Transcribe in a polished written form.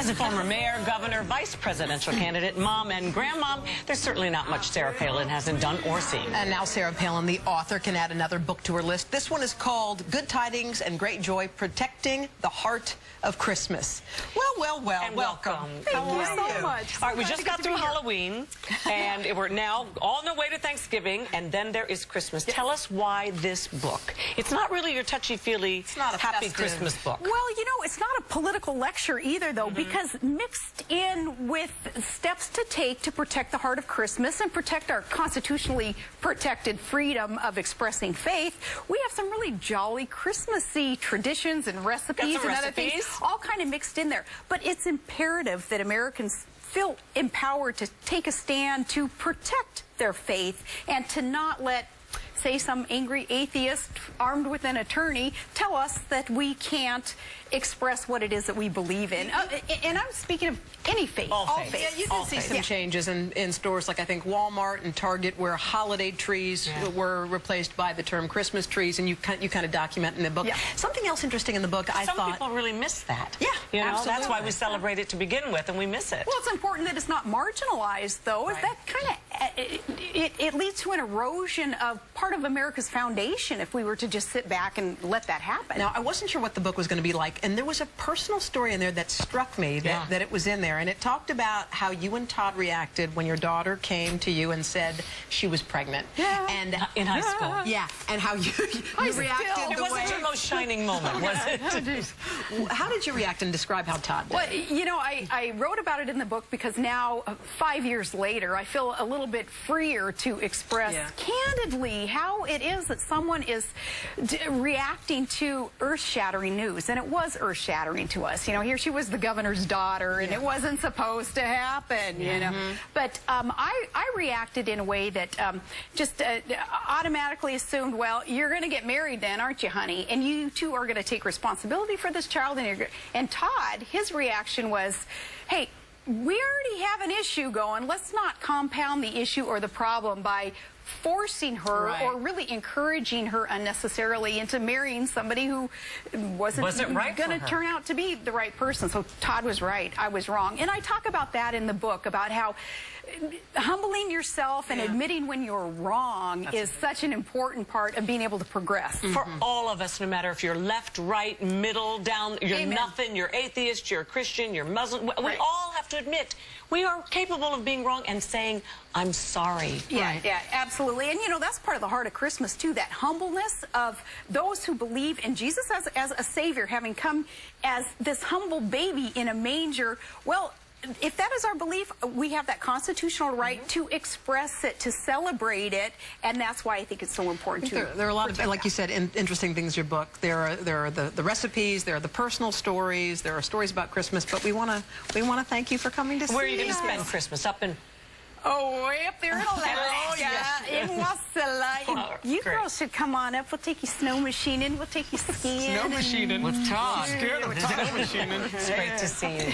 As a former mayor, governor, vice presidential candidate, mom, and grandmom, there's certainly not much Sarah Palin hasn't done or seen. And now Sarah Palin, the author, can add another book to her list. This one is called Good Tidings and Great Joy, Protecting the Heart of Christmas. Well, And welcome. Thank you so much. All right, we just got through Halloween, and we're now on the way to Thanksgiving, and then there is Christmas. Tell us why this book. It's not really your touchy-feely, happy Christmas book. Well, you know, it's not a political lecture either, though, because mixed in with steps to take to protect the heart of Christmas and protect our constitutionally protected freedom of expressing faith, we have some really jolly Christmassy traditions and recipes and other things, all kind of mixed in there. But it's imperative that Americans feel empowered to take a stand to protect their faith and to not let, say, some angry atheist armed with an attorney tell us that we can't express what it is that we believe in. And I'm speaking of any faith. All faith. Yeah, you did see some changes in stores like I think Walmart and Target where holiday trees were replaced by the term Christmas trees, and you kind of document in the book. Something else interesting in the book, I thought... Some people really miss that. Yeah, you know, absolutely. That's why we celebrate it to begin with, and we miss it. Well, it's important that it's not marginalized, though. Is that kind of... It leads to an erosion of part of America's foundation if we were to just sit back and let that happen. Now, I wasn't sure what the book was going to be like, and there was a personal story in there that struck me that it was in there, and it talked about how you and Todd reacted when your daughter came to you and said she was pregnant. And in high school. And how you reacted. It wasn't your most shining moment, was it? How did you react, and describe how Todd did? Well, you know, I wrote about it in the book because now, 5 years later, I feel a little bit freer to express candidly how it is that someone is reacting to earth-shattering news. And it was earth-shattering to us. You know, here she was the governor's daughter, and it wasn't supposed to happen, you know. But I reacted in a way that just automatically assumed, well, you're going to get married then, aren't you, honey? And you two are going to take responsibility for this child. And Todd, his reaction was, hey, we already have an issue going. Let's not compound the issue or the problem by forcing her or really encouraging her unnecessarily into marrying somebody who wasn't going to turn out to be the right person. So Todd was right. I was wrong. And I talk about that in the book, about how humbling yourself and admitting when you're wrong is such an important part of being able to progress. For all of us, no matter if you're left, right, middle, down, you're nothing, you're atheist, you're Christian, you're Muslim, we all have to admit we are capable of being wrong and saying, I'm sorry. Yeah, absolutely. And, you know, that's part of the heart of Christmas, too, that humbleness of those who believe in Jesus as a Savior, having come as this humble baby in a manger. Well, if that is our belief, we have that constitutional right to express it, to celebrate it, and that's why I think it's so important to there are a lot of, like you said, interesting things in your book. There are the recipes, there are the personal stories, there are stories about Christmas, but we want to thank you for coming to see us. Where are you going to spend Christmas? Up in... Oh, way up there in Alaska, in Wasilla. You girls should come on up. We'll take you snow machining. We'll take you skiing. Snow machining? With Todd. Snow machining. It's great to see you.